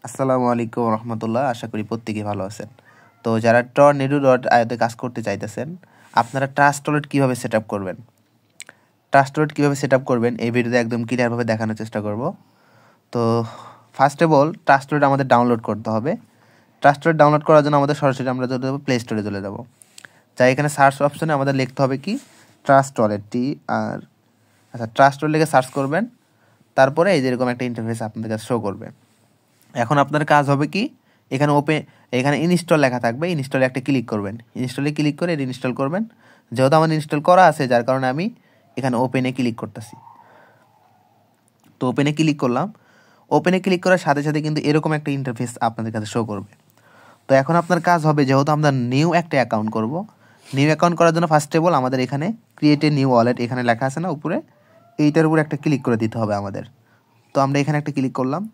আসসালামু আলাইকুম রহমতুল্লাহ। আশা করি প্রত্যেকেই ভালো আছেন। তো যারা tornado.io-তে কাজ করতে চাইতেছেন, আপনারা ট্রাস্টওয়ালেট কীভাবে সেট আপ করবেন, এই ভিডিওতে একদম ক্লিয়ারভাবে দেখানোর চেষ্টা করব। তো ফার্স্ট অফ অল ট্রাস্টওয়ালেট আমাদের ডাউনলোড করতে হবে। ট্রাস্টওয়ালেট ডাউনলোড করার জন্য আমাদের সরাসরি আমরা চলে যাবো প্লে স্টোরে চলে যাব। যাই এখানে সার্চ অপশনে আমাদের লিখতে হবে কি ট্রাস্টওয়ালেট ট্রাস্টওয়ালেট লিখে সার্চ করবেন। তারপরে এই যেরকম একটা ইন্টারফেস আপনাদের কাছে শো করবে। এখন আপনার কাজ হবে কি এখানে ইনস্টল লেখা থাকবে, ইনস্টলে একটা ক্লিক করবেন। ইনস্টলে ক্লিক করে এটা ইনস্টল করবেন। যেহেতু আমার ইনস্টল করা আছে যার কারণে আমি এখানে ওপেনে ক্লিক করতেছি। তো ওপেনে ক্লিক করলাম। ওপেনে ক্লিক করার সাথে সাথে কিন্তু এরকম একটা ইন্টারফেস আপনাদের কাছে শো করবে। তো এখন আপনার কাজ হবে, যেহেতু আমরা নিউ একটা অ্যাকাউন্ট করব, নিউ অ্যাকাউন্ট করার জন্য ফার্স্ট অফ অল আমাদের এখানে ক্রিয়েট এ নিউ ওয়ালেট এখানে লেখা আছে না উপরে, এইটার উপরে একটা ক্লিক করে দিতে হবে আমাদের। তো আমরা এখানে একটা ক্লিক করলাম।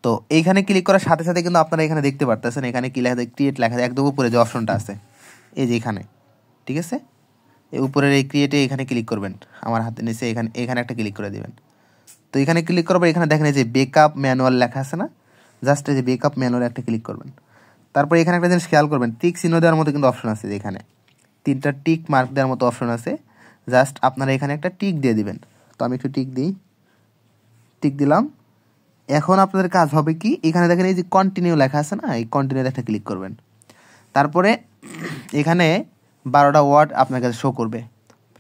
তো এইখানে ক্লিক করার সাথে সাথে কিন্তু আপনারা এখানে দেখতে পারতেছেন এখানে কি লেখা, ক্রিয়েট লেখা একদম উপরে যে অপশনটা আছে এই যে এখানে, ঠিক আছে, এই উপরের এই ক্রিয়েটে এখানে ক্লিক করবেন। আমার হাতে নিচে এখানে একটা ক্লিক করে দেবেন। তো এখানে ক্লিক করার পর এখানে দেখেন এই যে বেকআপ ম্যানুয়াল লেখা আছে না, জাস্ট এই যে বেকআপ ম্যানুয়াল একটা ক্লিক করবেন। তারপর এখানে একটা জিনিস খেয়াল করবেন, টিক চিহ্ন দেওয়ার মতো কিন্তু অপশন আছে, এখানে 3টা টিক মার্ক দেওয়ার মতো অপশন আছে। জাস্ট আপনারা এখানে একটা টিক দিয়ে দিবেন। তো আমি একটু টিক দিলাম। এখন আপনাদের কাজ হবে কি, এখানে দেখেন এই যে কন্টিনিউ লেখা আছে না, এই কন্টিনিউ একটা ক্লিক করবেন। তারপরে এখানে 12টা ওয়ার্ড আপনার কাছে শো করবে,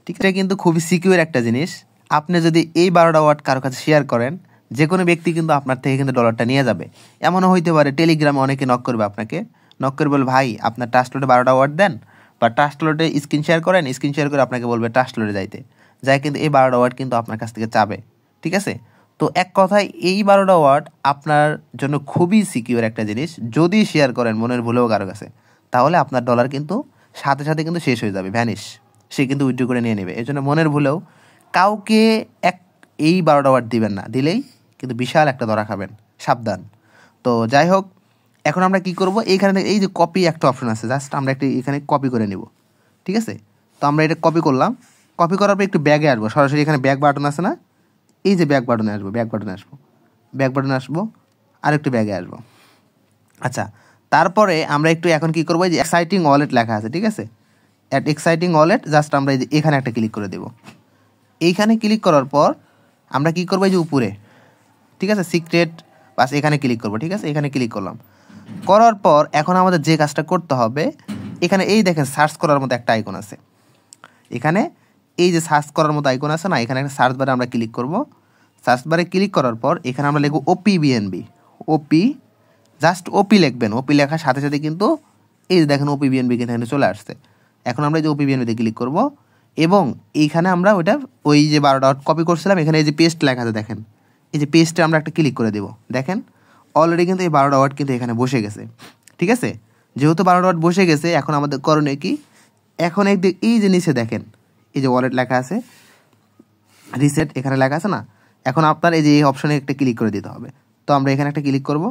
ঠিক আছে। কিন্তু খুবই সিকিউর একটা জিনিস, আপনি যদি এই 12টা ওয়ার্ড কারো কাছে শেয়ার করেন, যে কোনো ব্যক্তি কিন্তু আপনার থেকে কিন্তু ডলারটা নিয়ে যাবে। এমনও হইতে পারে টেলিগ্রামে অনেকে নক করবে, আপনাকে নক করে বলবে ভাই আপনার ট্রাস্টওয়ালেটে 12টা ওয়ার্ড দেন, বা ট্রাস্টওয়ালেটে স্ক্রিন শেয়ার করেন, স্ক্রিন শেয়ার করে আপনাকে বলবে ট্রাস্টওয়ালেটে যাই কিন্তু এই 12টা ওয়ার্ড কিন্তু আপনার কাছ থেকে চাবে, ঠিক আছে। তো এক কথায় এই 12টা ওয়ার্ড আপনার জন্য খুবই সিকিউর একটা জিনিস। যদি শেয়ার করেন মনের ভুলেও কারো কাছে, তাহলে আপনার ডলার কিন্তু সাথে সাথে কিন্তু শেষ হয়ে যাবে, ভ্যানিশ, সে কিন্তু উইথড্র করে নিয়ে নেবে। এই জন্য মনের ভুলেও কাউকে এই 12টা ওয়ার্ড দিবেন না, দিলেই কিন্তু বিশাল একটা ধরা খাবেন, সাবধান। তো যাই হোক, এখন আমরা কি করব, এইখানে এই যে কপি একটা অপশন আছে, জাস্ট আমরা একটা এখানে কপি করে নিব, ঠিক আছে। তো আমরা এটা কপি করলাম। কপি করার পর একটু ব্যাগে আসবো, সরাসরি এখানে ব্যাক বাটন আছে না, এই যে ব্যাক বাটনে আসবো, আর একটু ব্যাগে আসবো। আচ্ছা, তারপরে আমরা একটু এখন কি করবো, এই যে এক্সাইটিং ওয়ালেট লেখা আছে, ঠিক আছে, অ্যাট এক্সাইটিং ওয়ালেট, জাস্ট আমরা এই যে এখানে একটা ক্লিক করে দেবো। এইখানে ক্লিক করার পর আমরা কি করবো, এই যে উপরে, ঠিক আছে, সিক্রেট বাস এখানে ক্লিক করবো, ঠিক আছে। এখানে ক্লিক করার পর এখন আমাদের যে কাজটা করতে হবে, এখানে এই দেখেন সার্চ করার মতো একটা আইকন আছে, এখানে এই যে সার্চ করার মতো আইকন আছে না, এখানে একটা সার্চ বারে আমরা ক্লিক করব। সার্চ বারে ক্লিক করার পর এখানে আমরা লিখব ওপি, জাস্ট ওপি লিখবেন। ওপি লেখার সাথে সাথে কিন্তু এই যে দেখেন ওপি বিএনবি কিন্তু এখানে চলে আসছে। এখন আমরা এই যে ওপি বিএনবিতে ক্লিক করব এবং এইখানে আমরা ওই যে 12টা কপি করছিলাম, এখানে এই যে পেস্ট লেখা আছে, দেখেন এই যে পেস্টে আমরা একটা ক্লিক করে দেব। দেখেন অলরেডি কিন্তু এই 12টা ওয়ার্ড কিন্তু এখানে বসে গেছে, ঠিক আছে। যেহেতু 12টা ওয়ার্ড বসে গেছে, এখন আমাদের করণীয় কি, এখন এই যে নিচে দেখেন এই যে ওয়ালেট লেখা আছে, রিসেট এখানে লেখা আছে না, এখন আপনার এই যে এই অপশনে একটা ক্লিক করে দিতে হবে। তো আমরা এখানে একটা ক্লিক করব।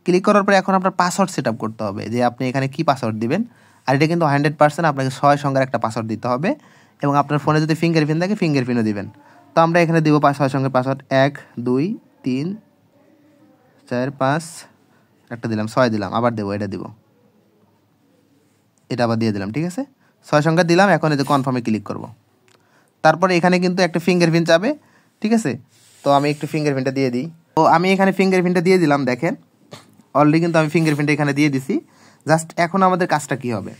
ক্লিক করার পরে এখন আপনার পাসওয়ার্ড সেট আপ করতে হবে, যে আপনি এখানে কি পাসওয়ার্ড দিবেন। আর এটা কিন্তু 100% আপনাকে 6 সংখ্যার একটা পাসওয়ার্ড দিতে হবে, এবং আপনার ফোনে যদি ফিঙ্গারপ্রিন্ট থাকে ফিঙ্গারপ্রিন্টও দিবেন। তো আমরা এখানে দিব 6 সংখ্যার পাসওয়ার্ড, 1 2 3 4 5, একটা দিলাম, 6 দিলাম, আবার দেবো, এটা আবার দিয়ে দিলাম, ঠিক আছে, 6 সংখ্যা দিলাম। এখন এই যে কনফার্মে ক্লিক করব। তারপরে এখানে কিন্তু একটা ফিঙ্গারপ্রিন্ট যাবে, ঠিক আছে। তো আমি একটু ফিঙ্গারপ্রিন্টটা দিয়ে দিই। তো আমি এখানে ফিঙ্গারপ্রিন্টটা দিয়ে দিলাম, দেখেন অলরেডি কিন্তু আমি ফিঙ্গারপ্রিন্টটা এখানে দিয়ে দিছি। জাস্ট এখন আমাদের কাজটা কি হবে,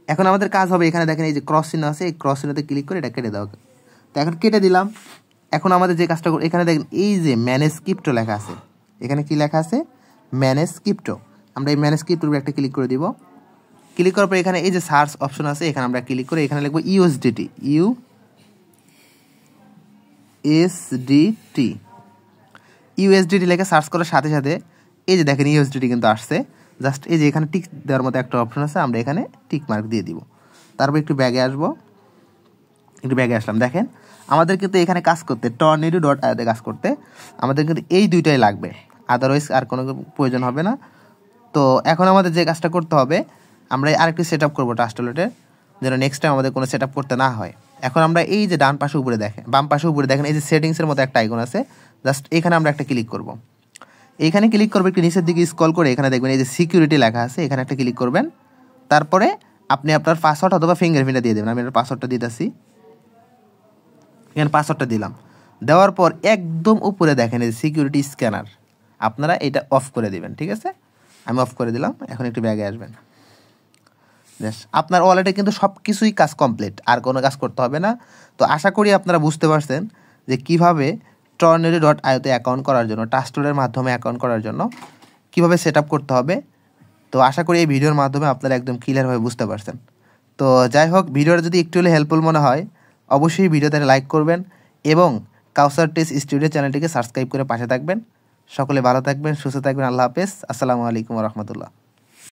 এখন আমাদের কাজ হবে, এখানে দেখেন এই যে ক্রস চিহ্ন আছে, এই ক্রস চিহ্নতে ক্লিক করে এটা কেটে দাও। তো এখন কেটে দিলাম। এখন আমাদের যে কাজটা, এখানে দেখেন এই যে ম্যানেজ ক্রিপ্টো লেখা আছে, এখানে কি লেখা আছে, ম্যানেজ ক্রিপ্টো। আমরা এই ম্যানেজ ক্রিপ্টোর উপরে একটা ক্লিক করে দিব। ক্লিক করার পর এখানে এই যে সার্চ অপশন আছে, এখানে আমরা ক্লিক করে এখানে লিখবো ইউএসডিটি লিখে সার্চ করার সাথে সাথে এই যে দেখেন ইউএসডিটি কিন্তু আসছে। জাস্ট এই যে এখানে টিক দেওয়ার মতো একটা অপশন আছে, আমরা এখানে টিক মার্ক দিয়ে দিব। তারপর একটু ব্যাগে আসলাম। দেখেন আমাদের কিন্তু এখানে কাজ করতে tornado.io-তে কাজ করতে আমাদের কিন্তু এই দুইটাই লাগবে, আদারওয়াইজ আর কোনো প্রয়োজন হবে না। তো এখন আমাদের যে কাজটা করতে হবে, আমরা আরেকটু সেট আপ করবো ট্রাস্টওয়ালেটের, যেন নেক্সট টাইম আমাদের কোনো সেট আপ করতে না হয়। এখন আমরা এই যে বাম পাশে উপরে দেখেন এই যে সেটিংসের মতো একটা আইকন আছে, জাস্ট এখানে আমরা একটা ক্লিক করব। এইখানে ক্লিক করবেন, একটু নিচের দিকে স্ক্রল করে এখানে দেখবেন এই যে সিকিউরিটি লেখা আছে, এখানে একটা ক্লিক করবেন। তারপরে আপনি আপনার পাসওয়ার্ড অথবা ফিঙ্গারপ্রিন্টটা দিয়ে দেবেন। আমি আপনার পাসওয়ার্ডটা দিতেছি, এখানে পাসওয়ার্ডটা দিলাম। দেওয়ার পর একদম উপরে দেখেন এই সিকিউরিটি স্ক্যানার, আপনারা এটা অফ করে দিবেন। ঠিক আছে, আমি অফ করে দিলাম। এখন একটু ব্যাগে আসবেন। আপনার ওয়ালেটে কিন্তু সব কিছুই কাজ কমপ্লিট, আর কোনো কাজ করতে হবে না। তো আশা করি আপনারা বুঝতে পারছেন যে কীভাবে Tornado.io-তে অ্যাকাউন্ট করার জন্য, ট্রাস্টুডের মাধ্যমে অ্যাকাউন্ট করার জন্য কীভাবে সেট আপ করতে হবে। তো আশা করি এই ভিডিওর মাধ্যমে আপনারা একদম ক্লিয়ারভাবে বুঝতে পারছেন। তো যাই হোক, ভিডিওটা যদি একটু হলে হেল্পফুল মনে হয় অবশ্যই ভিডিওতে লাইক করবেন এবং কাউসার টেস স্টুডিও চ্যানেলটিকে সাবস্ক্রাইব করে পাশে থাকবেন। সকলে ভালো থাকবেন, সুস্থ থাকবেন। আল্লাহ হাফেজ। আসসালামু আলাইকুম ওয়া রাহমাতুল্লাহ।